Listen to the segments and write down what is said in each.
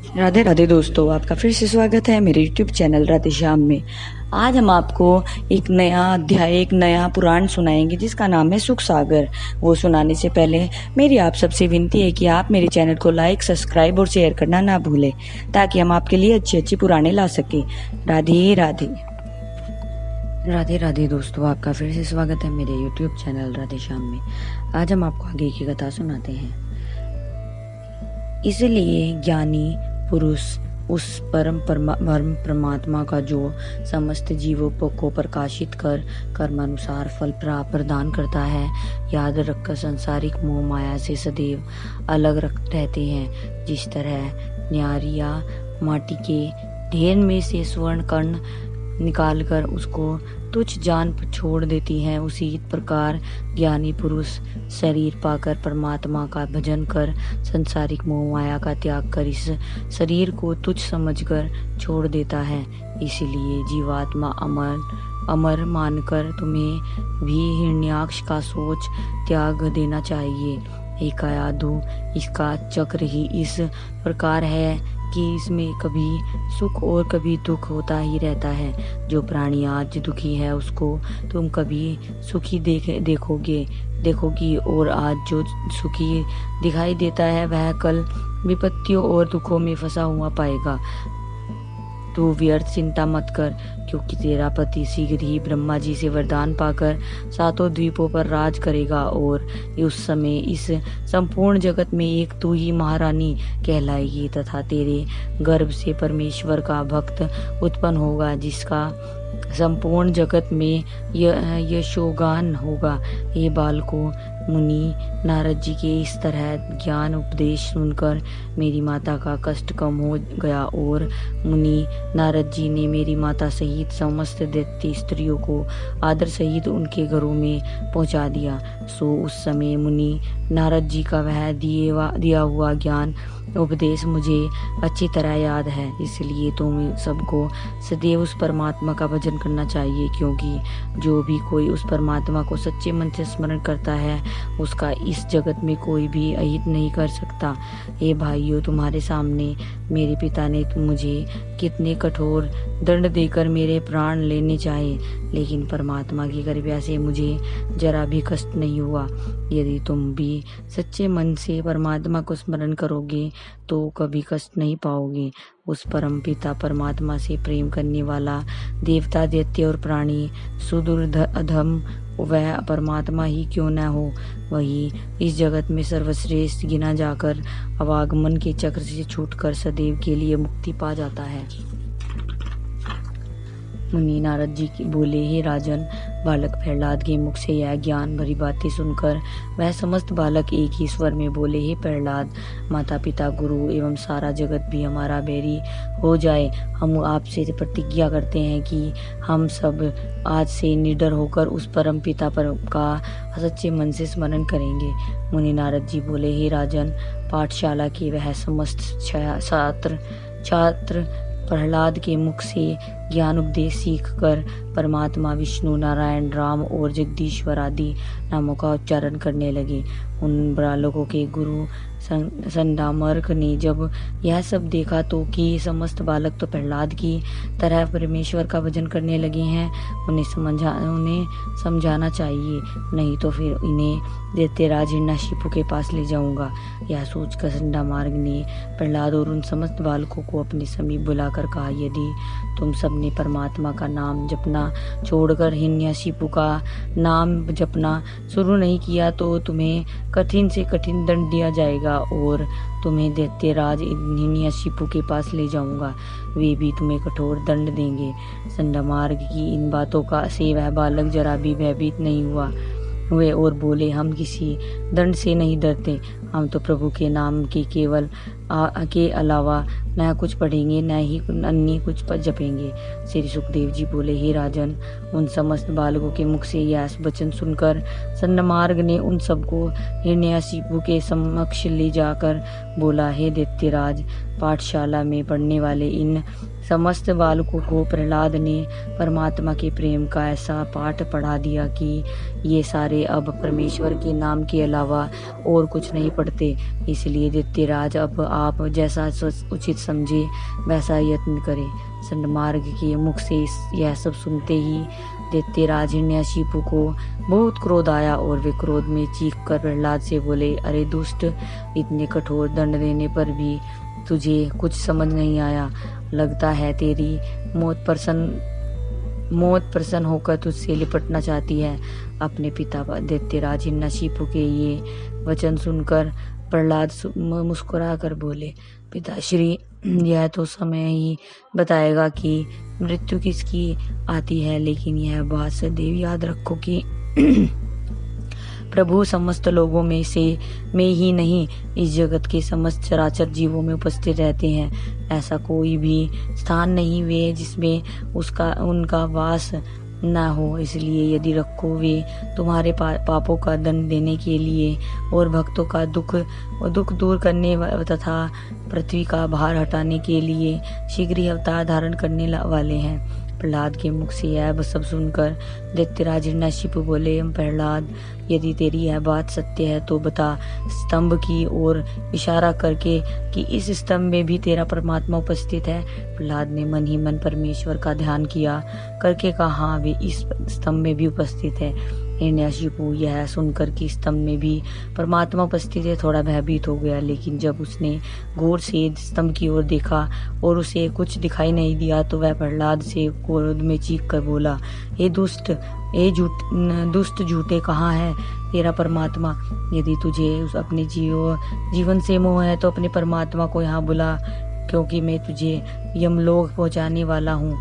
राधे राधे दोस्तों, आपका फिर से स्वागत है मेरे YouTube चैनल राधे श्याम में। आज हम आपको एक नया अध्याय, एक नया पुराण सुनाएंगे जिसका नाम है सुख सागर। वो सुनाने से पहले मेरी आप सबसे विनती है कि आप मेरे चैनल को लाइक, सब्सक्राइब और शेयर करना ना भूलें, ताकि हम आपके लिए अच्छी अच्छी पुराने ला सकें। राधे राधे। राधे राधे दोस्तों, आपका फिर से स्वागत है मेरे YouTube चैनल राधे श्याम में। आज हम आपको आगे की कथा सुनाते हैं। इसलिए ज्ञानी पुरुष उस परम परमात्मा का जो समस्त जीवों को प्रकाशित कर कर्मानुसार फल प्रदान करता है, याद रखकर संसारिक मोह माया से सदैव अलग रहते हैं। जिस तरह न्यारियां माटी के ढेर में से स्वर्ण कण निकालकर उसको तुच्छ जान छोड़ देती हैं, उसी प्रकार ज्ञानी पुरुष शरीर पाकर परमात्मा का भजन कर संसारिक मोह माया का त्याग कर इस शरीर को तुच्छ समझकर छोड़ देता है। इसलिए जीवात्मा अमर मानकर तुम्हें भी हिरण्याक्ष का सोच त्याग देना चाहिए। एकायाधु इसका चक्र ही इस प्रकार है कि इसमें कभी सुख और कभी दुख होता ही रहता है। जो प्राणी आज दुखी है उसको तुम कभी सुखी देखोगी, और आज जो सुखी दिखाई देता है वह कल विपत्तियों और दुखों में फंसा हुआ पाएगा। तू व्यर्थ चिंता मत कर, क्योंकि तेरा पति शीघ्र ही ब्रह्मा जी से वरदान पाकर सातों द्वीपों पर राज करेगा, और उस समय इस संपूर्ण जगत में एक तू ही महारानी कहलाएगी, तथा तेरे गर्भ से परमेश्वर का भक्त उत्पन्न होगा, जिसका संपूर्ण जगत में यशोगान होगा। ये बालकों, मुनि नारद जी के इस तरह ज्ञान उपदेश सुनकर मेरी माता का कष्ट कम हो गया, और मुनि नारद जी ने मेरी माता सहित समस्त दैत्य स्त्रियों को आदर सहित उनके घरों में पहुंचा दिया। सो उस समय मुनि नारद जी का वह दिया हुआ ज्ञान उपदेश मुझे अच्छी तरह याद है। इसलिए तुम सबको सदैव उस परमात्मा का भजन करना चाहिए, क्योंकि जो भी कोई उस परमात्मा को सच्चे मन से स्मरण करता है उसका इस जगत में कोई भी अहित नहीं कर सकता। हे भाइयों, तुम्हारे सामने मेरे पिता ने मुझे कितने कठोर दंड देकर मेरे प्राण लेने चाहे, लेकिन परमात्मा की कृपा से मुझे जरा भी कष्ट नहीं हुआ। यदि तुम भी सच्चे मन से परमात्मा को स्मरण करोगे तो कभी कष्ट नहीं पाओगे। उस परम पिता परमात्मा से प्रेम करने वाला देवता, दैत्य और प्राणी सुदूर अधम वह परमात्मा ही क्यों न हो, वही इस जगत में सर्वश्रेष्ठ गिना जाकर अवागमन के चक्र से छूटकर सदैव के लिए मुक्ति पा जाता है। मुनि नारद जी बोले, हे राजन, बालक प्रहलाद के मुख से यह ज्ञान भरी बातें सुनकर वह समस्त बालक एक ही स्वर में बोले, हे प्रहलाद, माता पिता गुरु एवं सारा जगत भी हमारा बैरी हो जाए, हम आपसे प्रतिज्ञा करते हैं कि हम सब आज से निडर होकर उस परम पिता का सच्चे मन से स्मरण करेंगे। मुनि नारद जी बोले, हे राजन, पाठशाला के वह समस्त छात्र प्रहलाद के मुख से ज्ञान उपदेश सीख कर परमात्मा विष्णु, नारायण, राम और जगदीश्वर आदि नामों का उच्चारण करने लगे। उन बालकों के गुरु संडामर्क ने जब यह सब देखा तो कि समस्त बालक तो प्रहलाद की तरह परमेश्वर का भजन करने लगे हैं, उन्हें समझाना चाहिए, नहीं तो फिर इन्हें दैत्यराज हिरण्याकशिपु के पास ले जाऊंगा। यह सोचकर संडामार्ग ने प्रहलाद और उन समस्त बालकों को अपने समीप बुलाकर कहा, यदि तुम सबने परमात्मा का नाम जपना छोड़कर हिरण्याकशिपु का नाम जपना शुरू नहीं किया तो तुम्हें कठिन से कठिन दंड दिया जाएगा, और तुम्हें दैत्यराज हिरण्याकशिपु के पास ले जाऊंगा, वे भी तुम्हें कठोर दंड देंगे। संडामार्ग की इन बातों से वह बालक जरा भी भयभीत नहीं हुए और बोले, हम किसी दंड से नहीं डरते, हम तो प्रभु के नाम के अलावा न कुछ पढ़ेंगे, न ही अन्य कुछ जपेंगे। श्री सुखदेव जी बोले, हे राजन, उन समस्त बालकों के मुख से यह वचन सुनकर संडामार्ग ने उन सबको हिरण्याकशिपु के समक्ष ले जाकर बोला, हे दैत्यराज, पाठशाला में पढ़ने वाले इन समस्त बालकों को प्रहलाद ने परमात्मा के प्रेम का ऐसा पाठ पढ़ा दिया कि ये सारे अब परमेश्वर के नाम के अलावा और कुछ नहीं पड़ते, इसलिए दैत्यराज अब आप जैसा उचित समझे वैसा यत्न करें। सन्मार्ग के मुख से यह सब सुनते ही दैत्यराज हिरण्यकशिपु को बहुत क्रोध आया और वे क्रोध में चीख कर प्रहलाद से बोले, अरे दुष्ट, इतने कठोर दंड देने पर भी तुझे कुछ समझ नहीं आया। लगता है तेरी मौत प्रसन्न होकर तुझसे लिपटना चाहती है। अपने पिता दैत्यराज हिरण्यकशिपु के ये वचन सुनकर प्रहलाद मुस्कुरा कर बोले, पिताश्री, यह तो समय ही बताएगा कि मृत्यु किसकी आती है, लेकिन यह बात सदैव याद रखो कि प्रभु समस्त लोगों में ही नहीं, इस जगत के समस्त चराचर जीवों में उपस्थित रहते हैं। ऐसा कोई भी स्थान नहीं वे जिसमें उनका वास न हो। इसलिए यदि रखो वे तुम्हारे पापों का दंड देने के लिए और भक्तों का दुख दूर करने तथा पृथ्वी का भार हटाने के लिए शीघ्र ही अवतार धारण करने वाले हैं। प्रहलाद के मुख से यह सब सुनकर दैत्यराज हिरण्यकशिपु बोले, प्रहलाद, यदि तेरी यह बात सत्य है तो बता स्तंभ की ओर इशारा करके कि इस स्तंभ में भी तेरा परमात्मा उपस्थित है। प्रहलाद ने मन ही मन परमेश्वर का ध्यान किया करके कहा, हाँ, वे इस स्तंभ में भी उपस्थित है। हिरण्यकशिपु यह सुनकर कि स्तंभ में भी परमात्मा उपस्थित है थोड़ा भयभीत हो गया, लेकिन जब उसने गौर से स्तंभ की ओर देखा और उसे कुछ दिखाई नहीं दिया तो वह प्रहलाद से क्रोध में चीख कर बोला, हे दुष्ट, दुष्ट झूठे, कहाँ है तेरा परमात्मा? यदि तुझे अपने जीवन से मोह है तो अपने परमात्मा को यहाँ बुला, क्योंकि मैं तुझे यमलोक पहुंचाने वाला हूँ।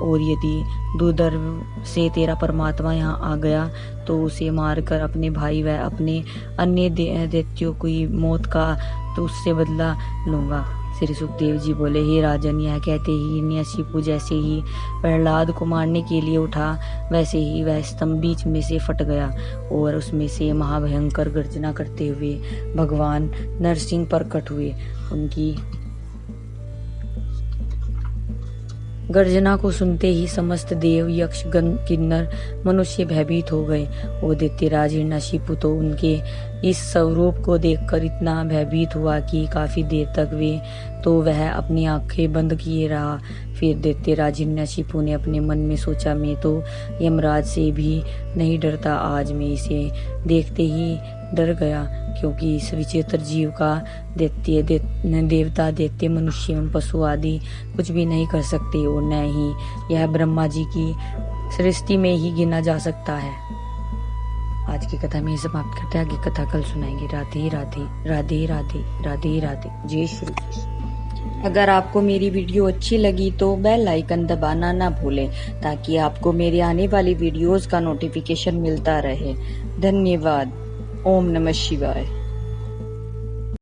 और यदि दूरदर्श से तेरा परमात्मा यहाँ आ गया तो उसे मारकर अपने भाई व अपने अन्य दैत्यों की मौत का तो उससे बदला लूंगा। श्री सुखदेव जी बोले, हे राजन, यह कहते ही हिरण्यकशिपु जैसे ही प्रहलाद को मारने के लिए उठा वैसे ही वह स्तंभ बीच में से फट गया और उसमें से महाभयंकर गर्जना करते हुए भगवान नरसिंह प्रकट हुए। उनकी गर्जना को सुनते ही समस्त देव, यक्ष, गण, किन्नर, मनुष्य भयभीत हो गए। और दैत्यराज हिरण्यकशिपु तो उनके इस स्वरूप को देखकर इतना भयभीत हुआ कि काफी देर तक वह अपनी आंखें बंद किए रहा। फिर दैत्यराज हिरण्यकशिपु ने अपने मन में सोचा, मैं तो यमराज से भी नहीं डरता, आज मैं इसे देखते ही डर गया, क्योंकि इस विचित्र जीव का देवता, दैत्य, मनुष्य एवं पशु आदि कुछ भी नहीं कर सकते और न ही यह ब्रह्मा जी की सृष्टि में ही गिना जा सकता है। आज की कथा में समाप्त करते हैं, आगे कथा कल सुनाएंगे। राधे राधे राधे राधे राधे राधे, जय श्री कृष्ण। अगर आपको मेरी वीडियो अच्छी लगी तो बेल आइकन दबाना ना भूलें, ताकि आपको मेरे आने वाली वीडियोस का नोटिफिकेशन मिलता रहे। धन्यवाद। ओम नमः शिवाय।